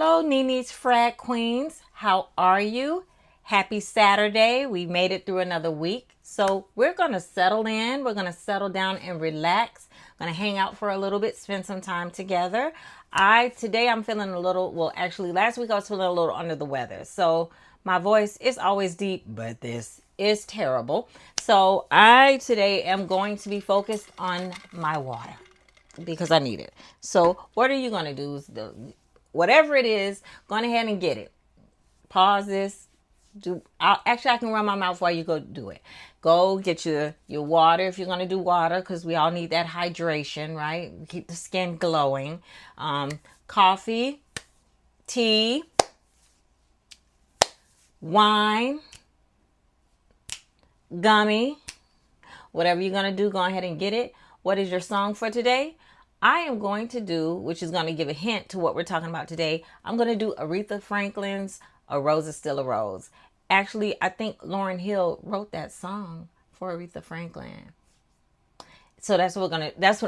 Hello, Nini's Frag Queens. How are you? Happy Saturday. We made it through another week. So we're going to settle in. We're going to settle down and relax. Going to hang out for a little bit, spend some time together. Today I'm feeling a little, well, actually last week I was feeling a little under the weather. So my voice is always deep, but this is terrible. So I today am going to be focused on my water because I need it. So what are you going to do? Whatever it is, go ahead and get it. Pause this. I can run my mouth while you go do it. Go get your water if you're going to do water, because we all need that hydration, right? Keep the skin glowing. Coffee, tea, wine, gummy, whatever you're going to do, go ahead and get it. What is your song for today? I am going to do, which is going to give a hint to what we're talking about today. I'm going to do Aretha Franklin's A Rose Is Still a Rose. Actually, I think Lauryn Hill wrote that song for Aretha Franklin. So that's what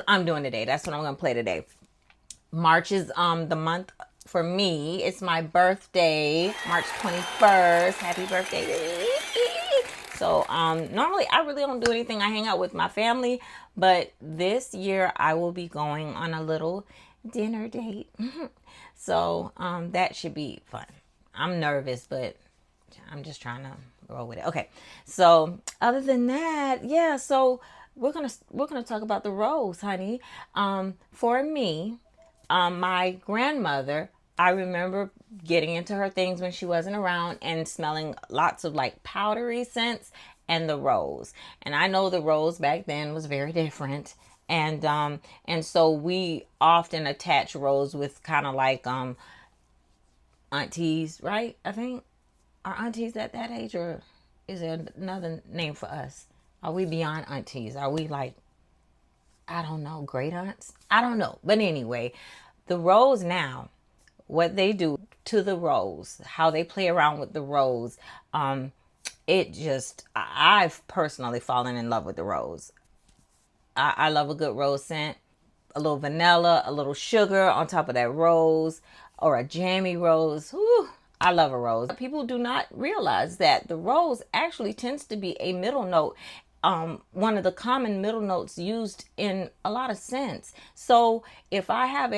I'm doing today. That's what I'm going to play today. March is the month for me. It's my birthday, March 21st. Happy birthday. So normally I really don't do anything. I hang out with my family, but this year I will be going on a little dinner date. So that should be fun. I'm nervous, but I'm just trying to roll with it. Okay. So other than that, yeah, so we're gonna talk about the rose, honey. For me, my grandmother, I remember getting into her things when she wasn't around and smelling lots of like powdery scents and the rose. And I know the rose back then was very different. And so we often attach rose with kind of like aunties, right? I think are aunties at that age, or is there another name for us? Are we beyond aunties? Are we like, I don't know, great aunts? I don't know. But anyway, the rose now, what they do to the rose, how they play around with the rose, I've personally fallen in love with the rose. I love a good rose scent, a little vanilla, a little sugar on top of that rose, or a jammy rose. Whew, I love a rose. People do not realize that the rose actually tends to be a middle note. One of the common middle notes used in a lot of scents. So if I have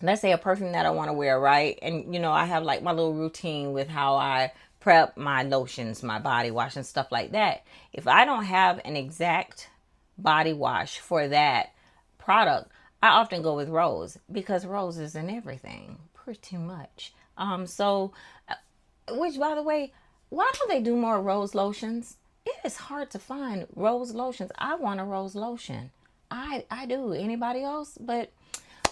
let's say a perfume that I want to wear, right? And I have like my little routine with how I prep my lotions, my body wash and stuff like that. If I don't have an exact body wash for that product, I often go with rose, because rose is in everything pretty much. Which, by the way, why don't they do more rose lotions? It is hard to find rose lotions. I want a rose lotion. I do. Anybody else? But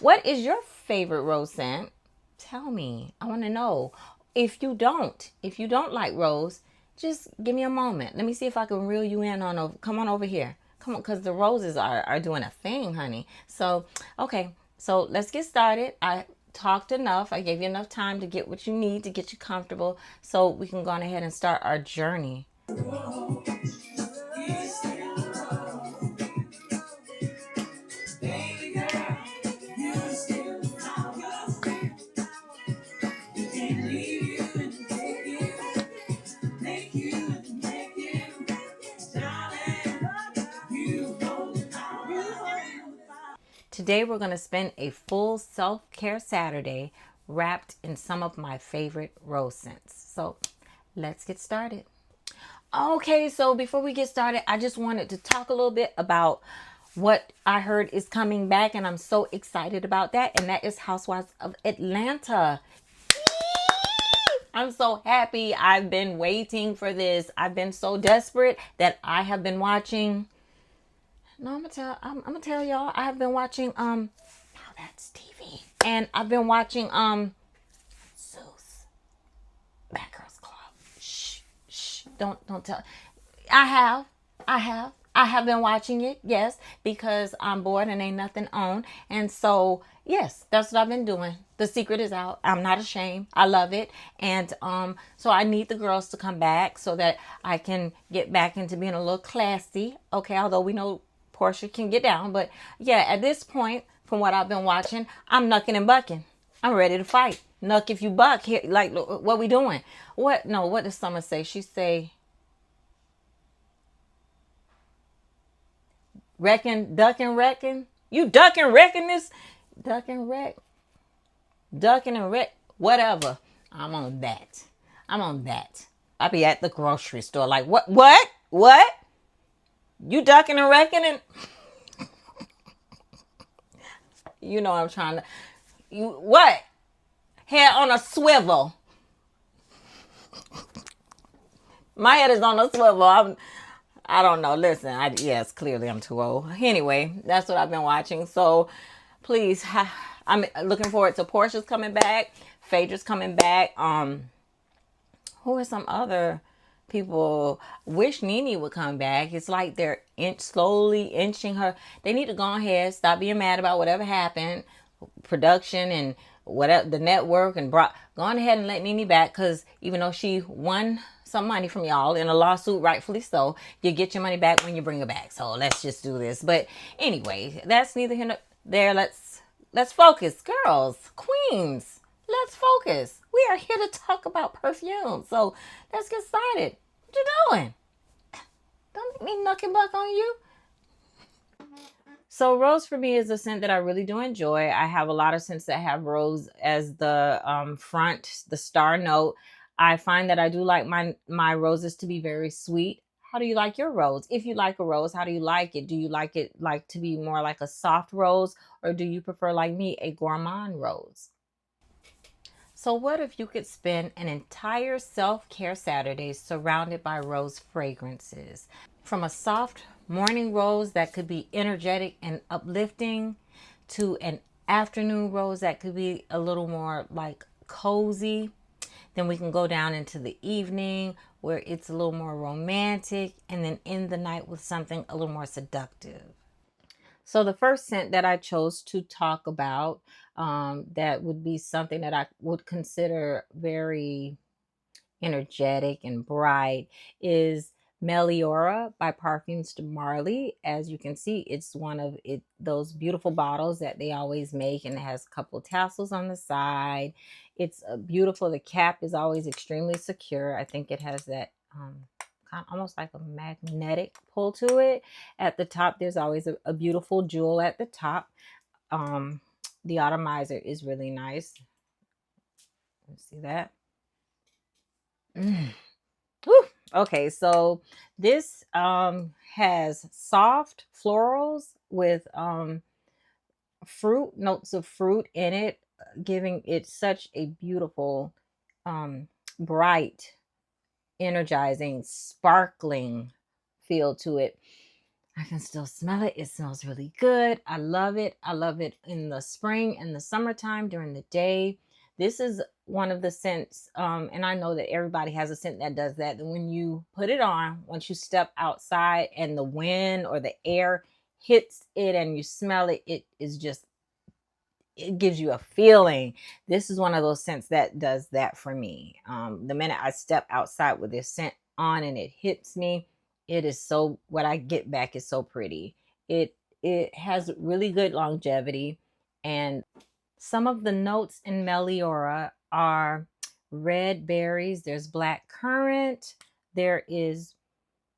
what is your favorite rose scent? Tell me. I want to know. If you don't like rose, just give me a moment. Let me see if I can reel you in on come on over here. Come on, because the roses are doing a thing, honey. So, okay. So let's get started. I talked enough. I gave you enough time to get what you need to get you comfortable, so we can go on ahead and start our journey. Today we're going to spend a full self-care Saturday wrapped in some of my favorite rose scents. So let's get started. Okay, so before we get started, I just wanted to talk a little bit about what I heard is coming back, and I'm so excited about that, and that is Housewives of Atlanta. I'm so happy. I've been waiting for this. I've been so desperate that I have been watching. No, I'm gonna tell y'all. I have been watching now that's TV, and I've been watching Zeus, Bad Girls Club. Shh, don't tell. I have been watching it, yes, because I'm bored and ain't nothing on, and so yes, that's what I've been doing. The secret is out. I'm not ashamed. I love it, and so I need the girls to come back so that I can get back into being a little classy. Okay, although we know Portia can get down, but yeah, at this point, from what I've been watching, I'm knucking and bucking. I'm ready to fight. Nuck if you buck. Here, like, what we doing? What? No, what does Summer say? She say, reckon, duck and reckon. You duck and reckon this? Duck and wreck. Ducking and wreck. Whatever. I'm on that. I'm on that. I be at the grocery store like, what? What? What? You ducking and wrecking and you know I'm trying to. You what? Head on a swivel. My head is on a swivel. I don't know. Listen, yes, clearly I'm too old. Anyway, that's what I've been watching. So please, I'm looking forward to Portia's coming back. Phaedra's coming back. Who are some other people? Wish Nene would come back. It's like they're slowly inching her. They need to go ahead, stop being mad about whatever happened, production and whatever the network, and brought go on ahead and let Nene back, because even though she won some money from y'all in a lawsuit, rightfully so, you get your money back when you bring her back. So let's just do this. But anyway, that's neither here nor there. Let's focus, girls, queens. Let's focus. We are here to talk about perfume. So let's get started. What you doing? Don't make me knuck and buck on you. So rose for me is a scent that I really do enjoy. I have a lot of scents that have rose as the front, the star note. I find that I do like my roses to be very sweet. How do you like your rose? If you like a rose, how do you like it? Do you like it like to be more like a soft rose, or do you prefer, like me, a gourmand rose? So what if you could spend an entire self-care Saturday surrounded by rose fragrances? From a soft morning rose that could be energetic and uplifting, to an afternoon rose that could be a little more like cozy. Then we can go down into the evening where it's a little more romantic, and then end the night with something a little more seductive. So the first scent that I chose to talk about, that would be something that I would consider very energetic and bright, is Meliora by Parfums de Marly. As you can see, it's one of those beautiful bottles that they always make, and it has a couple tassels on the side. It's beautiful. The cap is always extremely secure. I think it has that kind of almost like a magnetic pull to it. At the top, there's always a beautiful jewel at the top. Um, the atomizer is really nice. Let's see that. Mm. Whew. Okay, so this has soft florals with fruit notes of fruit in it, giving it such a beautiful, bright, energizing, sparkling feel to it. I can still smell it. It smells really good. I love it. I love it in the spring and the summertime during the day. This is one of the scents, and I know that everybody has a scent that does that. And when you put it on, once you step outside and the wind or the air hits it and you smell it, it is just, it gives you a feeling. This is one of those scents that does that for me. The minute I step outside with this scent on and it hits me, it is so, what I get back is so pretty. It has really good longevity, and some of the notes in Meliora are red berries, there's black currant, there is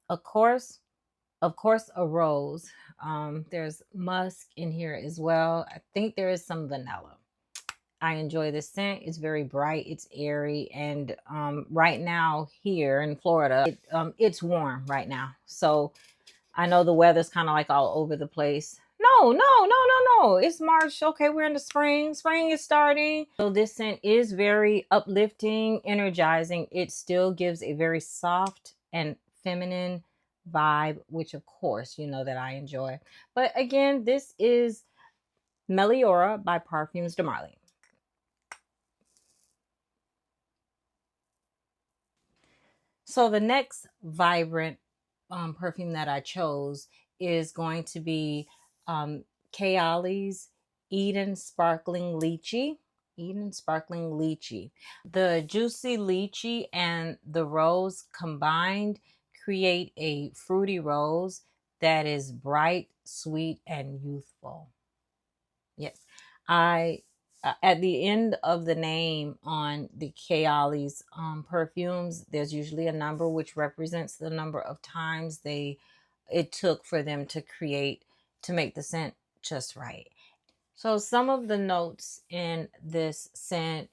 of course a rose. There's musk in here as well. I think there is some vanilla. I enjoy this scent. It's very bright, it's airy, and right now here in Florida, it's warm right now. So I know the weather's kind of like all over the place. No, no, no, no, no. It's March. Okay, we're in the spring. Spring is starting. So this scent is very uplifting, energizing. It still gives a very soft and feminine vibe, which of course you know that I enjoy. But again, this is Meliora by Parfums de Marly. So the next vibrant perfume that I chose is going to be Kayali's Eden Sparkling Lychee. Eden Sparkling Lychee. The juicy lychee and the rose combined create a fruity rose that is bright, sweet, and youthful. Yes, I At the end of the name on the Kayali's perfumes, there's usually a number which represents the number of times it took for them to make the scent just right. So some of the notes in this scent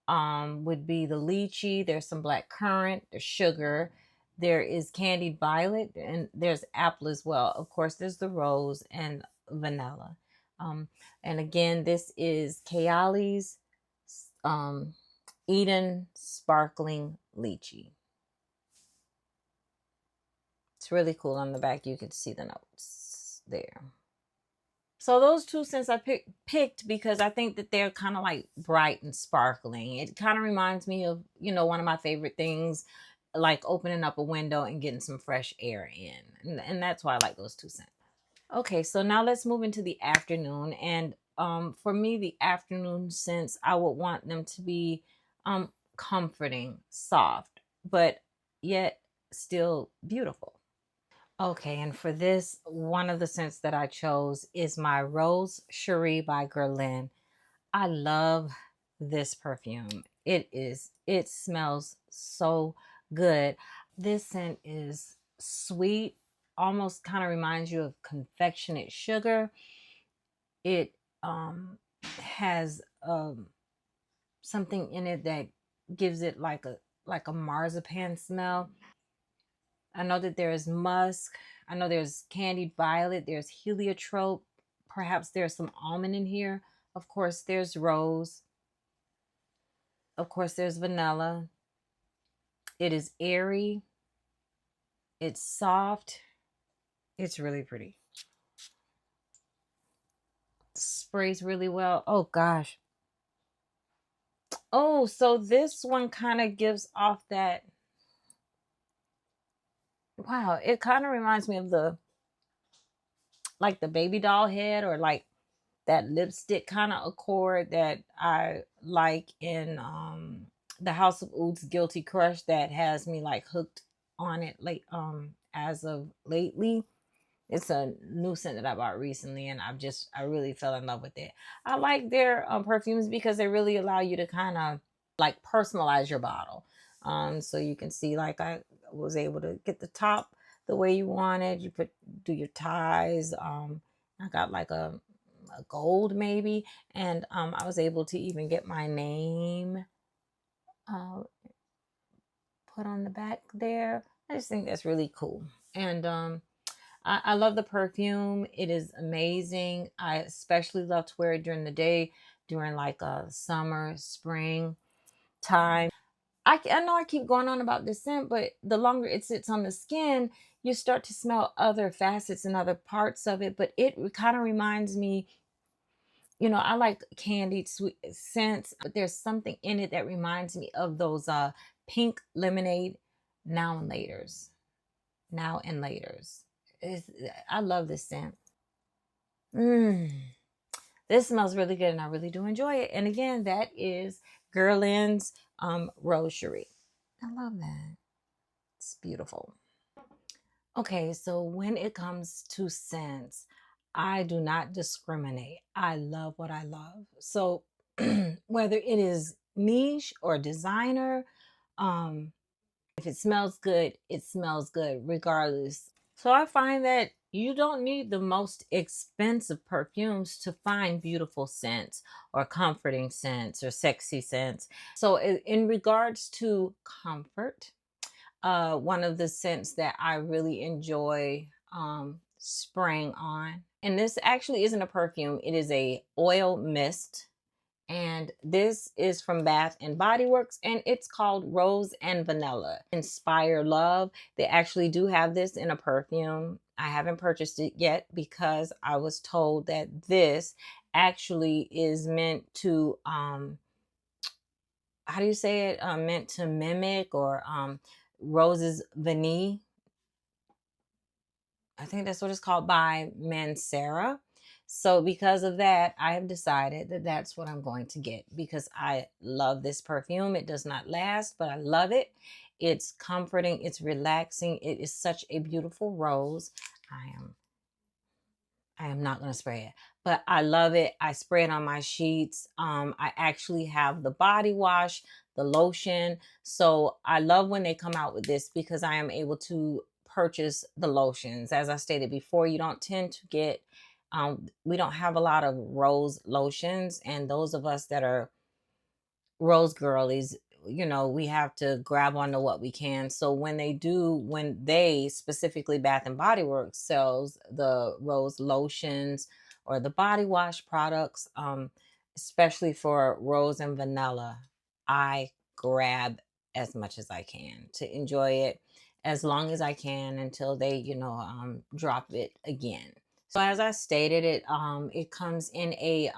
would be the lychee. There's some black currant. There's sugar. There is candied violet, and there's apple as well. Of course, there's the rose and vanilla. Um, and again, this is Kayali's um, Eden Sparkling Lychee. It's really cool. On the back, you can see the notes there. So those two scents I picked because I think that they're kind of like bright and sparkling. It kind of reminds me of, one of my favorite things, like opening up a window and getting some fresh air in. And that's why I like those two scents. Okay, so now let's move into the afternoon. And for me, the afternoon scents, I would want them to be comforting, soft, but yet still beautiful. Okay, and for this, one of the scents that I chose is my Rose Cherie by Guerlain. I love this perfume. It smells so good. This scent is sweet, almost kind of reminds you of confectionate sugar. It has something in it that gives it like a marzipan smell. I know that there is musk. I know there's candied violet. There's heliotrope. Perhaps there's some almond in here. Of course, there's rose. Of course, there's vanilla. It is airy. It's soft. It's really pretty. Sprays really well. Oh, gosh. Oh, so this one kind of gives off that. Wow, it kind of reminds me of the baby doll head, or like that lipstick kind of accord that I like in the House of Oud's Guilty Crush, that has me like hooked on it as of lately. It's a new scent that I bought recently, and I really fell in love with it. I like their perfumes because they really allow you to kind of like personalize your bottle. So you can see, like, I was able to get the top the way you wanted. You do your ties. I got like a gold maybe, and I was able to even get my name uh, put on the back there. I just think that's really cool. And I love the perfume. It is amazing. I especially love to wear it during the day, during like a summer, spring time. I know I keep going on about this scent, but the longer it sits on the skin, you start to smell other facets and other parts of it. But it kind of reminds me, I like candied sweet scents, but there's something in it that reminds me of those pink lemonade now and laters. Now and laters. I love this scent. Mm. This smells really good, and I really do enjoy it. And again, that is Guerlain's Rose Cherie. I love that. It's beautiful. Okay, so when it comes to scents, I do not discriminate. I love what I love. So whether it is niche or designer, if it smells good, it smells good regardless. So I find that you don't need the most expensive perfumes to find beautiful scents or comforting scents or sexy scents. So in regards to comfort, one of the scents that I really enjoy spraying on, and this actually isn't a perfume, it is a oil mist, and this is from Bath and Body Works, and it's called Rose and Vanilla Inspire Love. They actually do have this in a perfume. I haven't purchased it yet because I was told that this actually is meant to how do you say it, meant to mimic or Rose's Vanille. I think that's what it's called, by Mancera. So because of that, I have decided that that's what I'm going to get because I love this perfume. It does not last, but I love it. It's comforting. It's relaxing. It is such a beautiful rose. I am not going to spray it, but I love it. I spray it on my sheets. I actually have the body wash, the lotion. So I love when they come out with this because I am able to purchase the lotions. As I stated before, you don't tend to get, we don't have a lot of rose lotions. And those of us that are rose girlies, we have to grab onto what we can. So when they specifically Bath and Body Works sells the rose lotions or the body wash products, especially for rose and vanilla, I grab as much as I can to enjoy it as long as I can until they drop it again. So as I stated, it comes in a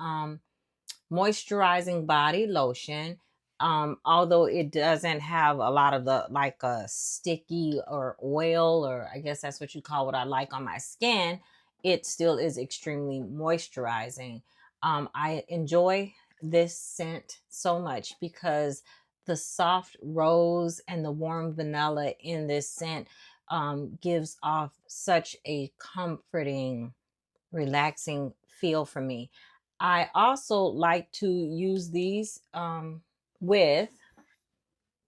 moisturizing body lotion. Although it doesn't have a lot of the like a sticky or oil, or I guess that's what you call what I like on my skin, it still is extremely moisturizing. I enjoy this scent so much because the soft rose and the warm vanilla in this scent gives off such a comforting, relaxing feel for me. I also like to use these with,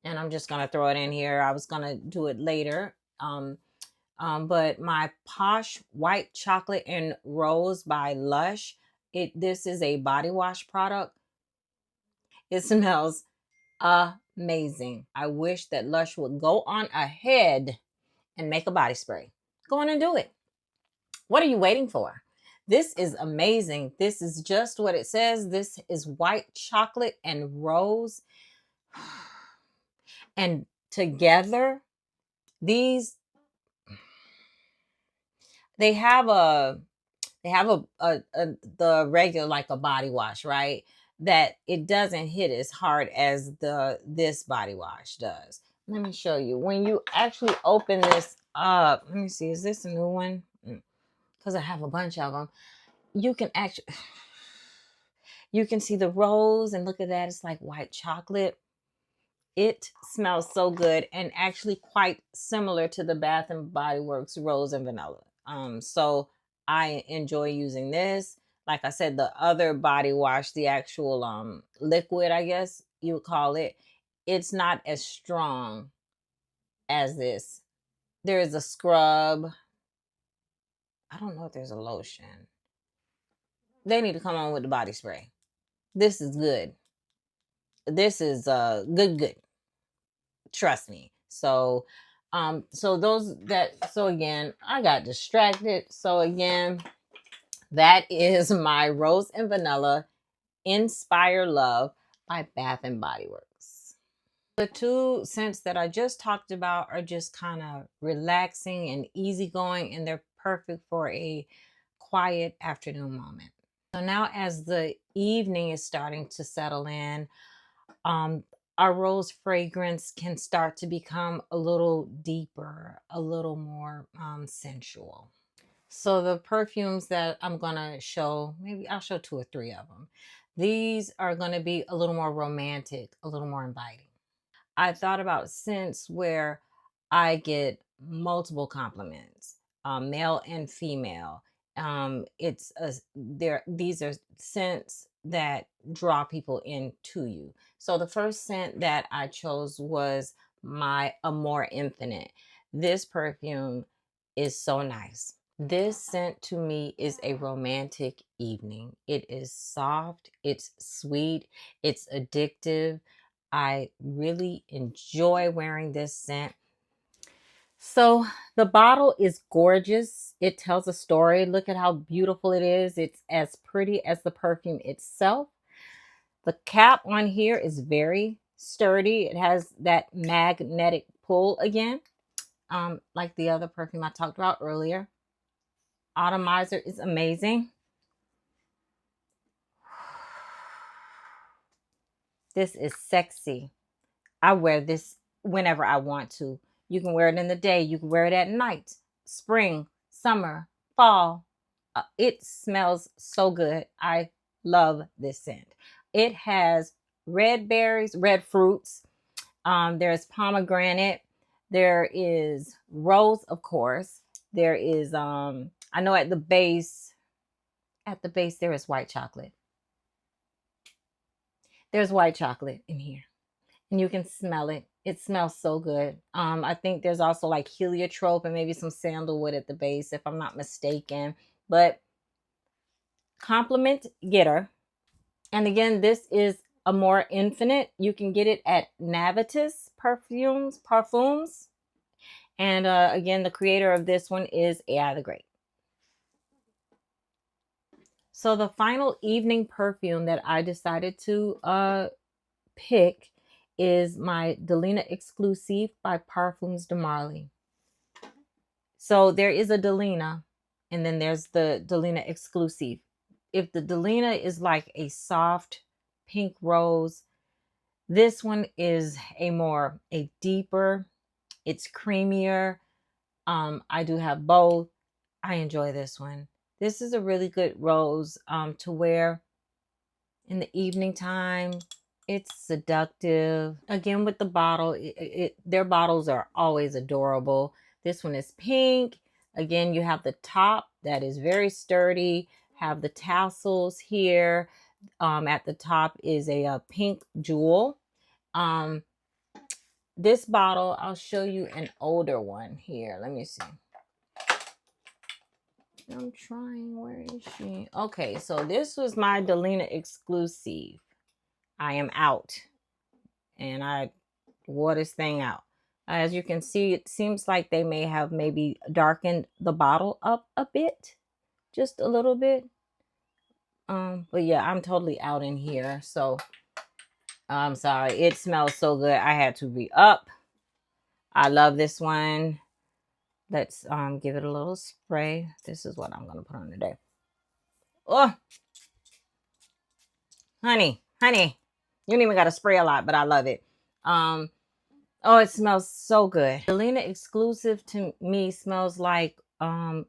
and I'm just going to throw it in here. I was going to do it later. But my Posh White Chocolate and Rose by Lush. This is a body wash product. It smells amazing. I wish that Lush would go on ahead and make a body spray. Go on and do it. What are you waiting for? This is amazing. This is just what it says. This is white chocolate and rose. And together, these they have the regular like a body wash, right? That it doesn't hit as hard as this body wash does. Let me show you. When you actually open this up, let me see, is this a new one? Because I have a bunch of them. You can actually you can see the rose, and look at that, it's like white chocolate. It smells so good and actually quite similar to the Bath and Body Works rose and vanilla. So I enjoy using this. Like I said, the other body wash, the actual liquid, I guess you would call it, it's not as strong as this. There is a scrub. I don't know if there's a lotion. They need to come on with the body spray. This is good. This is good. Trust me. So again, I got distracted. So again, that is my Rose and Vanilla Inspire Love by Bath and Body Works. The two scents that I just talked about are just kind of relaxing and easygoing, and they're perfect for a quiet afternoon moment. So now as the evening is starting to settle in, um, our rose fragrance can start to become a little deeper, a little more sensual. So the perfumes that I'm going to show, maybe I'll show 2 or 3 of them. These are going to be a little more romantic, a little more inviting. I thought about scents where I get multiple compliments, male and female. It's a there. These are scents that draw people into you. So the first scent that I chose was my Amore Infinite. This perfume is so nice. This scent to me is a romantic evening. It is soft, it's sweet, it's addictive. I really enjoy wearing this scent. So the bottle is gorgeous. It tells a story. Look at how beautiful it is. It's as pretty as the perfume itself. The cap on here is very sturdy. It has that magnetic pull again, like the other perfume I talked about earlier. Atomizer is amazing. This is sexy. I wear this whenever I want to. You can wear it in the day. You can wear it at night. Spring, summer, fall. It smells so good. I love this scent. It has red berries, red fruits. There's pomegranate. There is rose, of course. There is, I know at the base, at the base there is white chocolate. There's white chocolate in here, and you can smell it. It smells so good. I think there's also like heliotrope and maybe some sandalwood at the base, if I'm not mistaken. But compliment getter. And again, this is a more infinite. You can get it at Navitus Parfums. And again, the creator of this one is AI the Great. So the final evening perfume that I decided to pick is my Delina Exclusive by Parfums de Marly. So there is a Delina, and then there's the Delina Exclusive. If the Delina is like a soft pink rose, this one is a deeper, it's creamier. I do have both. I enjoy this one. This is a really good rose to wear in the evening time. It's seductive. Again, with the bottle, their bottles are always adorable. This one is pink. Again, you have the top that is very sturdy, have the tassels here. At the top is a pink jewel. This bottle, I'll show you an older one here. Let me see. I'm trying. Where is she? Okay, so this was my Delina Exclusive. I am out. And I wore this thing out. As you can see, it seems like they may have maybe darkened the bottle up a bit. Just a little bit. But yeah, I'm totally out in here. So I'm sorry. It smells so good. I had to re-up. I love this one. Let's give it a little spray. This is what I'm gonna put on today. Oh, honey, you don't even gotta spray a lot, but I love it. Oh, it smells so good. Delina Exclusive to me smells like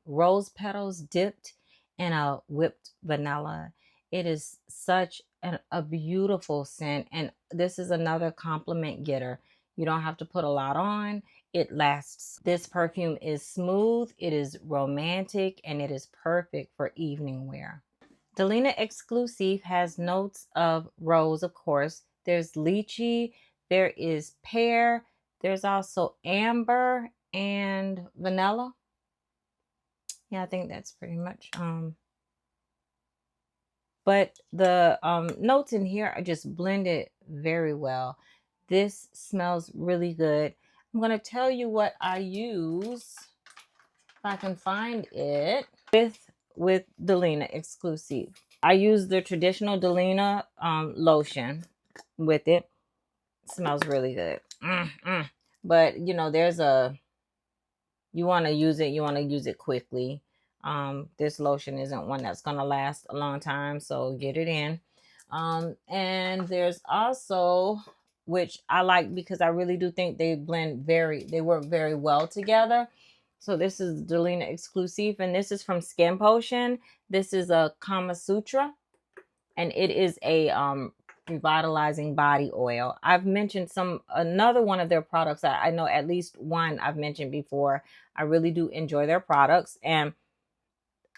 rose petals dipped in a whipped vanilla. It is such a beautiful scent, and this is another compliment getter. You don't have to put a lot on. It lasts. This perfume is smooth, it is romantic, and it is perfect for evening wear. Delina Exclusive has notes of rose, of course. There's lychee, there is pear, there's also amber and vanilla. Yeah, I think that's pretty much. But the notes in here are just blended very well. This smells really good. I'm going to tell you what I use, if I can find it, with Delina Exclusive. I use the traditional Delina lotion with it. Smells really good. But you know, you want to use it quickly. This lotion isn't one that's going to last a long time, so get it in. And there's also, which I like because I really do think they work very well together. So this is Delina Exclusive, and this is from Skin Potion. This is a Kama Sutra, and it is a revitalizing body oil. I've mentioned another one of their products. I know at least one I've mentioned before. I really do enjoy their products, and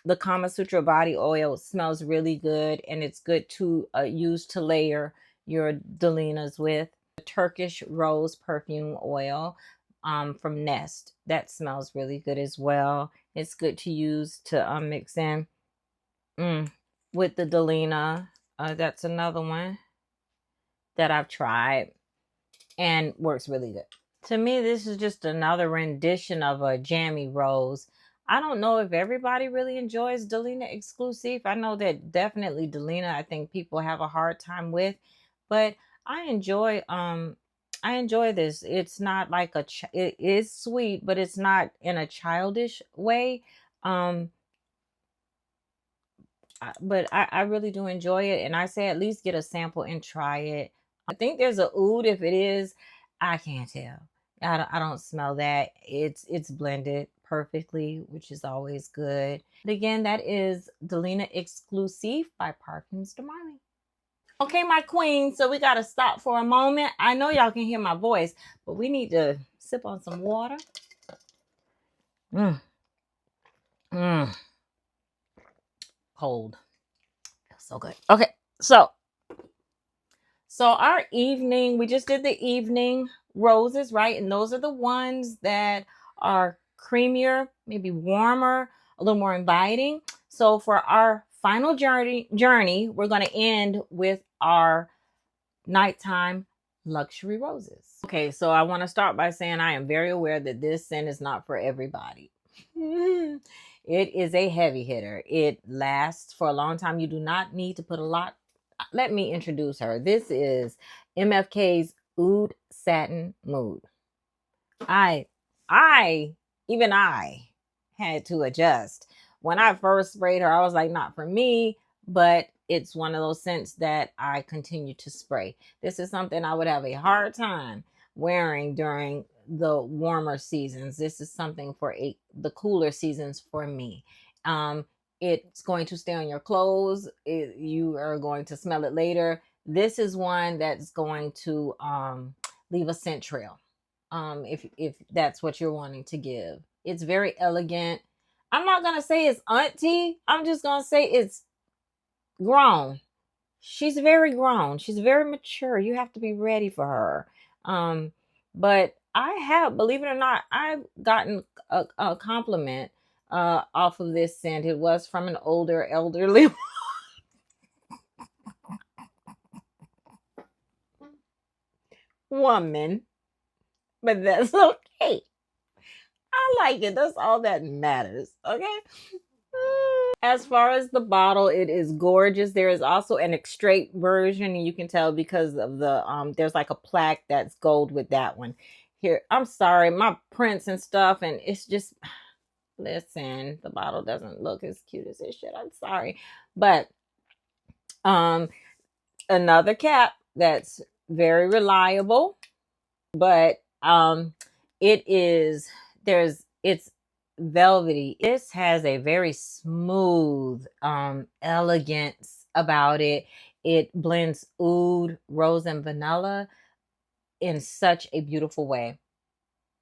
the Kama Sutra body oil smells really good, and it's good to use to layer your Delinas with. The Turkish Rose perfume oil from Nest, that smells really good as well. It's good to use to mix in with the Delina. That's another one that I've tried and works really good. To me, this is just another rendition of a jammy rose. I don't know if everybody really enjoys Delina Exclusive. I know that definitely Delina, I think people have a hard time with, but I enjoy this. It's not like it is sweet, but it's not in a childish way. But I really do enjoy it, and I say at least get a sample and try it. I think there's a oud. If it is, I can't tell. I don't smell that. It's blended perfectly, which is always good. But again, that is Delina Exclusive by Parfums de Marly. Okay, my queen, so we got to stop for a moment. I know y'all can hear my voice, but we need to sip on some water. cold. Feels so good. Okay, so our evening, we just did the evening roses, right? And those are the ones that are creamier, maybe warmer, a little more inviting. So for our final journey, we're going to end with our nighttime luxury roses. Okay, so I want to start by saying I am very aware that this scent is not for everybody. It is a heavy hitter. It lasts for a long time. You do not need to put a lot. Let me introduce her. This is MFK's Oud Satin Mood. I even I had to adjust. When I first sprayed her, I was like, not for me, but it's one of those scents that I continue to spray. This is something I would have a hard time wearing during the warmer seasons. This is something for the cooler seasons for me. It's going to stay on your clothes. You are going to smell it later. This is one that's going to leave a scent trail. If that's what you're wanting to give. It's very elegant. I'm not gonna say it's auntie. I'm just gonna say it's grown. She's very grown. She's very mature. You have to be ready for her. But I have, believe it or not, I've gotten a compliment off of this scent. It was from an older elderly woman, but that's okay. I like it. That's all that matters. Okay. As far as the bottle, it is gorgeous. There is also an extrait version, and you can tell because of the there's like a plaque that's gold with that one. Here, I'm sorry, my prints and stuff, and it's just listen, the bottle doesn't look as cute as it should. I'm sorry. But another cap that's very reliable, but it's velvety. This has a very smooth elegance about it. It blends oud, rose, and vanilla in such a beautiful way.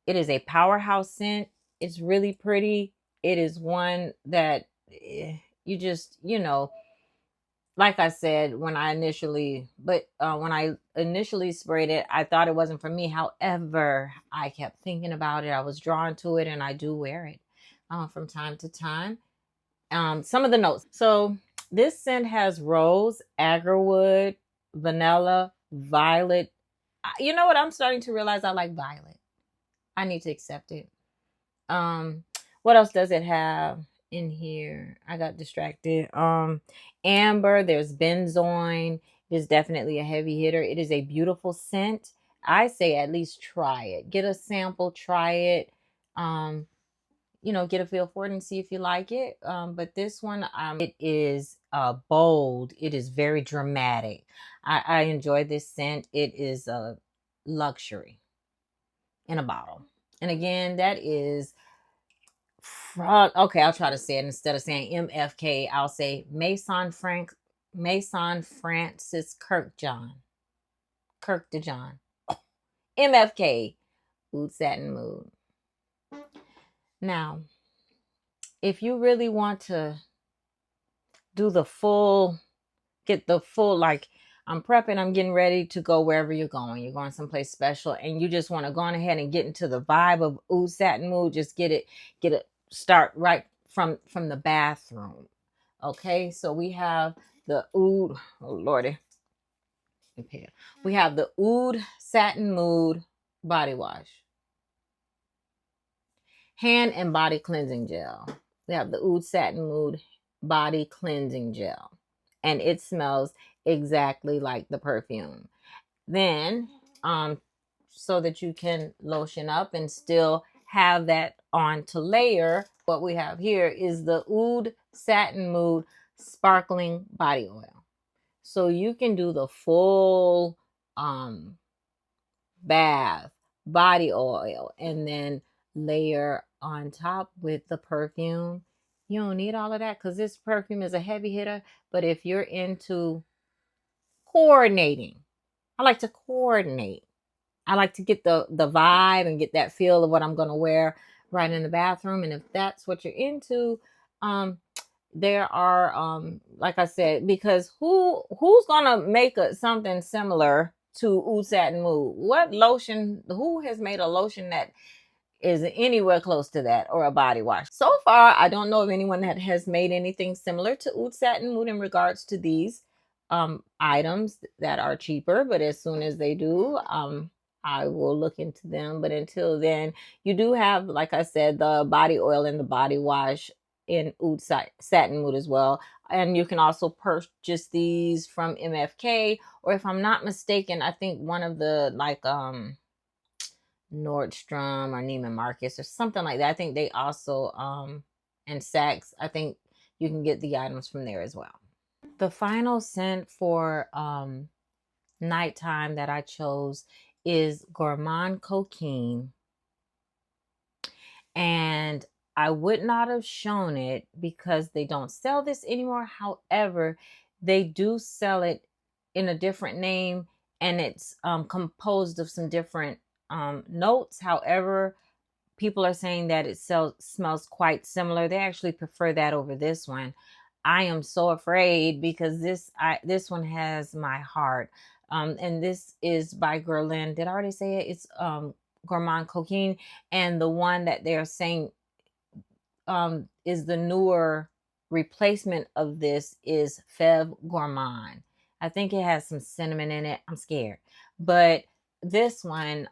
It is a powerhouse scent. It's really pretty. It is one that you just, like I said, when I initially sprayed it, I thought it wasn't for me. However, I kept thinking about it. I was drawn to it, and I do wear it from time to time. Some of the notes. So this scent has rose, agarwood, vanilla, violet. You know what? I'm starting to realize I like violet. I need to accept it. What else does it have in here? I got distracted. Amber, there's benzoin. It is definitely a heavy hitter. It is a beautiful scent. I say at least try it. Get a sample, try it. Get a feel for it and see if you like it. But this one, it is bold. It is very dramatic. I enjoy this scent. It is a luxury in a bottle. And again, that is okay, I'll try to say it instead of saying MFK. I'll say Maison Francis Kirk de John. MFK Oud Satin Mood. Now, if you really want to do get the full, like I'm prepping, I'm getting ready to go wherever you're going. You're going someplace special, and you just want to go on ahead and get into the vibe of Oud Satin Mood. Just get it, start right from the bathroom. Okay, so we have the Oud, oh lordy. Okay. We have the Oud Satin Mood body wash. Hand and body cleansing gel. We have the Oud Satin Mood body cleansing gel. And it smells exactly like the perfume. Then, so that you can lotion up and still have that on to layer, what we have here is the Oud Satin Mood sparkling body oil. So you can do the full bath body oil and then layer on top with the perfume. You don't need all of that because this perfume is a heavy hitter. But if you're into coordinating, I like to coordinate. I like to get the vibe and get that feel of what I'm going to wear right in the bathroom. And if that's what you're into, there are like I said, because who's gonna make something similar to Oud Satin Mood? What lotion, who has made a lotion that is anywhere close to that, or a body wash? So far, I don't know of anyone that has made anything similar to Oud Satin Mood in regards to these items that are cheaper. But as soon as they do, I will look into them. But until then, you do have, like I said, the body oil and the body wash in Oud Satin Mood as well. And you can also purchase these from MFK, or if I'm not mistaken, I think one of the like Nordstrom or Neiman Marcus or something like that. I think they also and Saks, I think you can get the items from there as well. The final scent for nighttime that I chose is Gourmand Coquine. And I would not have shown it because they don't sell this anymore. However, they do sell it in a different name, and it's composed of some different notes. However, people are saying that it smells quite similar. They actually prefer that over this one. I am so afraid because this one has my heart. And this is by Guerlain. Did I already say it? It's Gourmand Coquine, and the one that they're saying is the newer replacement of this is Fève Gourmand. I think it has some cinnamon in it. I'm scared, but this one,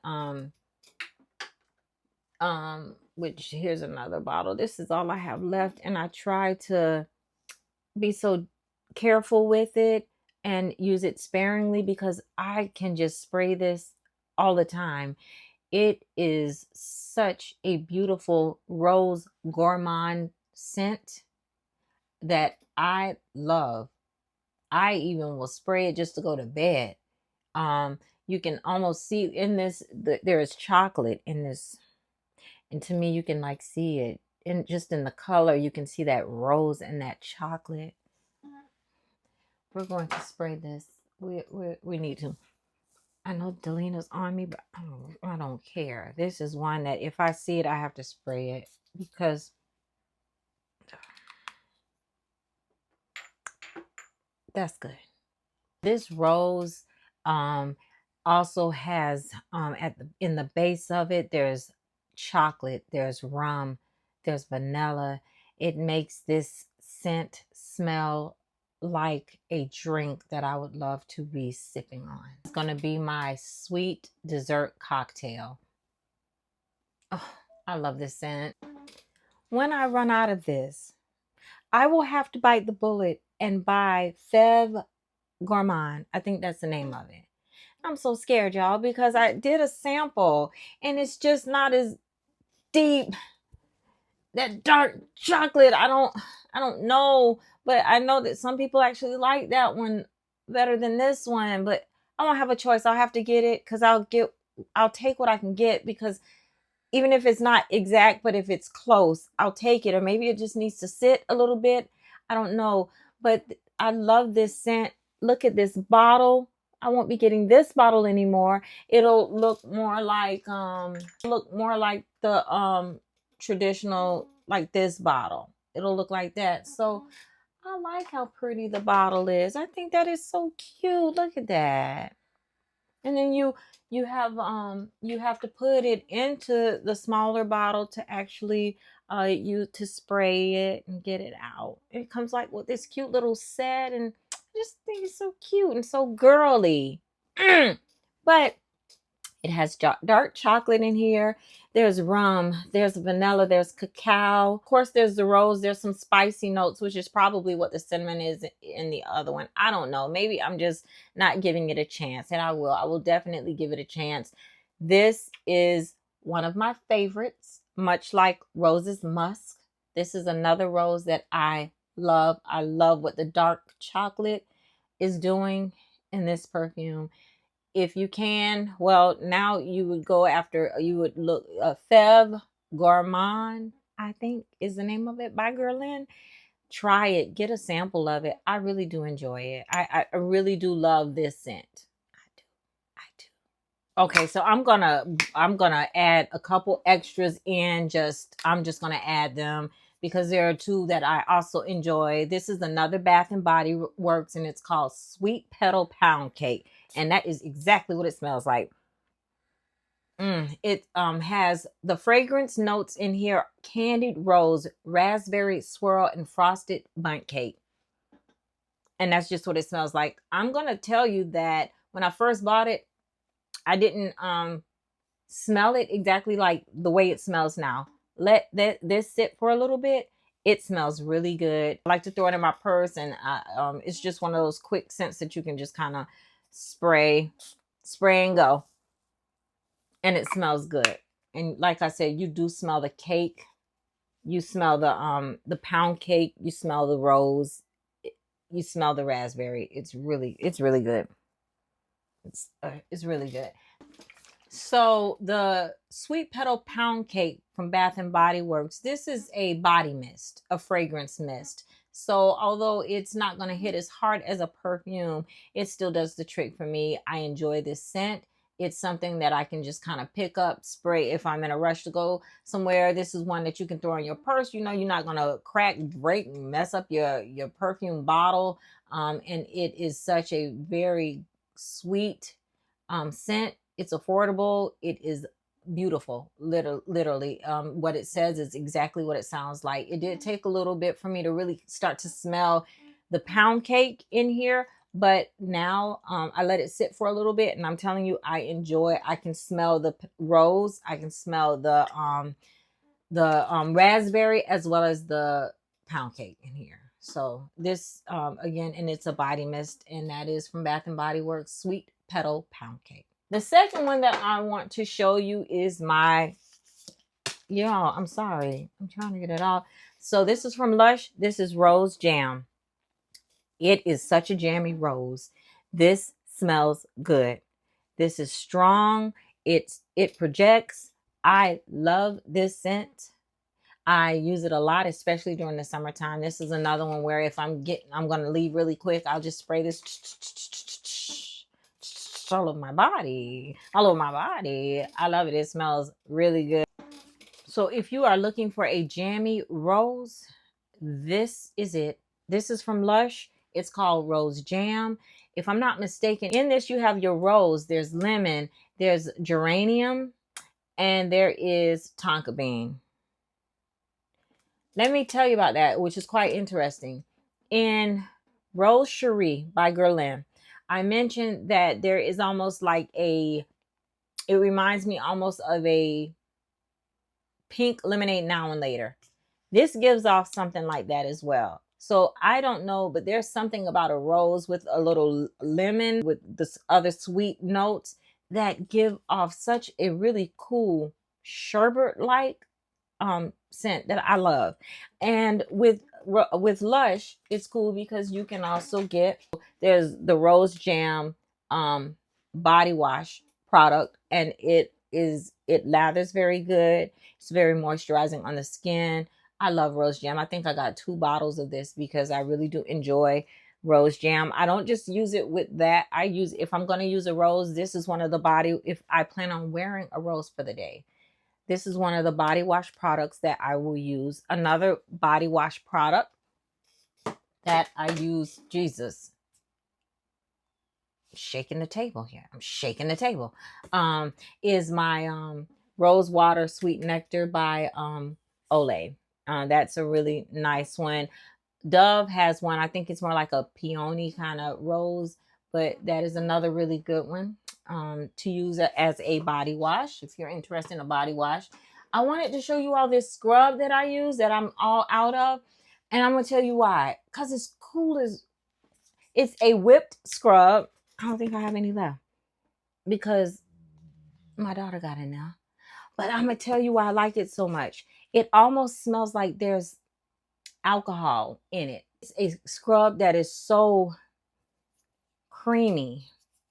which here's another bottle. This is all I have left, and I try to be so careful with it and use it sparingly because I can just spray this all the time. It is such a beautiful rose gourmand scent that I love. I even will spray it just to go to bed. You can almost see in this, there is chocolate in this. And to me, you can like see it. And just in the color, you can see that rose and that chocolate. We're going to spray this. We need to. I know Delina's on me, but I don't care. This is one that if I see it, I have to spray it because that's good. This rose also has in the base of it, there's chocolate, there's rum, there's vanilla. It makes this scent smell like a drink that I would love to be sipping on. It's going to be my sweet dessert cocktail. Oh, I love this scent. When I run out of this, I will have to bite the bullet and buy Fève Gourmand. I think that's the name of it. I'm so scared, y'all, because I did a sample and it's just not as deep. That dark chocolate, I don't know, but I know that some people actually like that one better than this one, but I don't have a choice. I'll have to get it because I'll take what I can get, because even if it's not exact, but if it's close, I'll take it. Or maybe it just needs to sit a little bit. I don't know, but I love this scent. Look at this bottle. I won't be getting this bottle anymore. It'll look more like the traditional, like this bottle. It'll look like that. So I like how pretty the bottle is. I think that is so cute. Look at that. And then you have to put it into the smaller bottle to actually you to spray it and get it out. It comes like with this cute little set, and I just think it's so cute and so girly. But it has dark chocolate in here. There's rum, there's vanilla, there's cacao. Of course, there's the rose. There's some spicy notes, which is probably what the cinnamon is in the other one. I don't know. Maybe I'm just not giving it a chance, and I will. I will definitely give it a chance. This is one of my favorites, much like Rose's Musk. This is another rose that I love. I love what the dark chocolate is doing in this perfume. If you can, well, now you would go after, you would look, Fève Gourmand, I think is the name of it, by Guerlain. Try it, get a sample of it. I really do enjoy it. I really do love this scent. I do. Okay, so I'm gonna add a couple extras in. I'm just gonna add them because there are two that I also enjoy. This is another Bath and Body Works, and it's called Sweet Petal Pound Cake. And that is exactly what it smells like. It has the fragrance notes in here: candied rose, raspberry swirl, and frosted bundt cake. And that's just what it smells like. I'm gonna tell you that when I first bought it, I didn't smell it exactly like the way it smells now. Let this sit for a little bit. It smells really good. I like to throw it in my purse, and it's just one of those quick scents that you can just kind of spray and go, and it smells good. And like I said, you do smell the cake, you smell the pound cake, you smell the rose, you smell the raspberry. It's really good. It's really good. So the Sweet Petal Pound Cake from Bath and Body Works, this is a body mist, a fragrance mist. So although it's not going to hit as hard as a perfume, it still does the trick for me. I enjoy this scent. It's something that I can just kind of pick up, spray if I'm in a rush to go somewhere. This is one that you can throw in your purse. You know, you're not going to crack, break, mess up your perfume bottle. And it is such a very sweet scent. It's affordable. It is beautiful. Literally, what it says is exactly what it sounds like. It did take a little bit for me to really start to smell the pound cake in here, but now I let it sit for a little bit, and I'm telling you, I enjoy. I can smell the rose. I can smell the raspberry as well as the pound cake in here. So this again, and it's a body mist, and that is from Bath and Body Works Sweet Petal Pound Cake. The second one that I want to show you is my, y'all, I'm sorry, I'm trying to get it off. So this is from Lush. This is Rose Jam. It is such a jammy rose. This smells good. This is strong. It projects. I love this scent. I use it a lot, especially during the summertime. This is another one where if I'm going to leave really quick, I'll just spray this all over my body. I love it. It smells really good. So if you are looking for a jammy rose, this is it. This is from Lush. It's called Rose Jam. If I'm not mistaken, in this you have your rose, there's lemon, there's geranium, and there is tonka bean. Let me tell you about that, which is quite interesting. In Rose Cherie by Guerlain, I mentioned that there is almost like it reminds me almost of a pink lemonade now and later. This gives off something like that as well. So I don't know, but there's something about a rose with a little lemon with this other sweet notes that give off such a really cool sherbet-like scent that I love. And with Lush, it's cool because you can also get, there's the Rose Jam body wash product, and it lathers very good. It's very moisturizing on the skin. I love Rose Jam. I think I got 2 bottles of this because I really do enjoy Rose Jam. I don't just use it with that. I use, if I'm going to use a rose, this is one of the body, if I plan on wearing a rose for the day, this is one of the body wash products that I will use. Another body wash product that I use, Jesus, shaking the table here. I'm shaking the table. Is my Rose Water Sweet Nectar by Olay. That's a really nice one. Dove has one. I think it's more like a peony kind of rose, but that is another really good one to use as a body wash if you're interested in a body wash. I wanted to show you all this scrub that I use that I'm all out of, and I'm gonna tell you why. Because it's cool as, it's a whipped scrub. I don't think I have any left because my daughter got in there. But I'm gonna tell you why I like it so much. It almost smells like there's alcohol in it. It's a scrub that is so creamy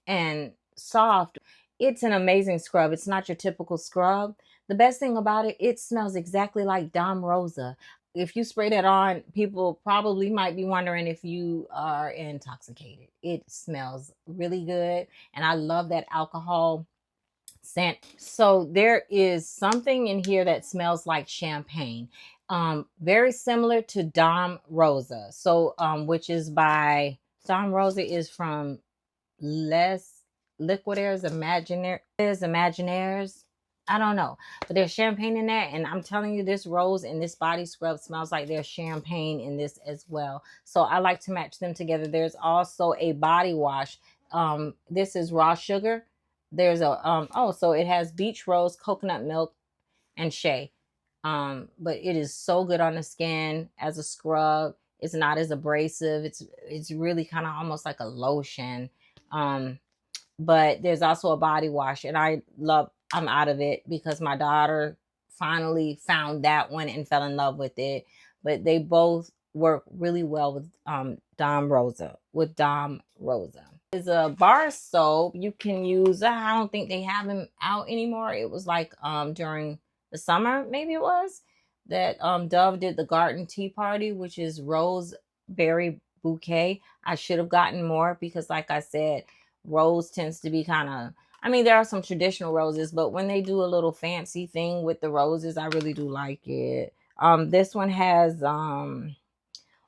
and soft. It's an amazing scrub. It's not your typical scrub. The best thing about it, it smells exactly like Dom Rosa. If you spray that on, people probably might be wondering if you are intoxicated. It smells really good, and I love that alcohol scent. So there is something in here that smells like champagne. Very similar to Dom Rosa. So, which is by Dom Rosa is from Les Liquidaires Imaginaires. I don't know, but there's champagne in there, and I'm telling you, this rose and this body scrub smells like there's champagne in this as well. So I like to match them together. There's also a body wash. This is raw sugar. There's a oh, so it has beach rose, coconut milk, and shea. But it is so good on the skin as a scrub. It's not as abrasive. It's really kind of almost like a lotion. Um, but there's also a body wash, and I'm out of it because my daughter finally found that one and fell in love with it. But they both work really well with Dom Rosa. It's a bar soap you can use. I don't think they have them out anymore. It was like during the summer, maybe it was, that Dove did the garden tea party, which is rose berry bouquet. I should have gotten more because, like I said, rose tends to be kind of, I mean, there are some traditional roses, but when they do a little fancy thing with the roses, I really do like it. This one has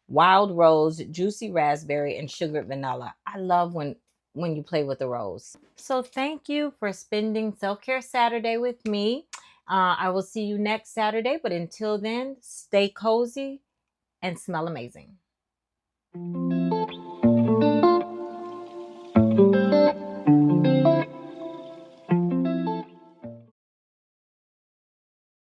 wild rose, juicy raspberry, and sugared vanilla. I love when you play with the rose. So thank you for spending Self-Care Saturday with me. I will see you next Saturday, but until then, stay cozy and smell amazing.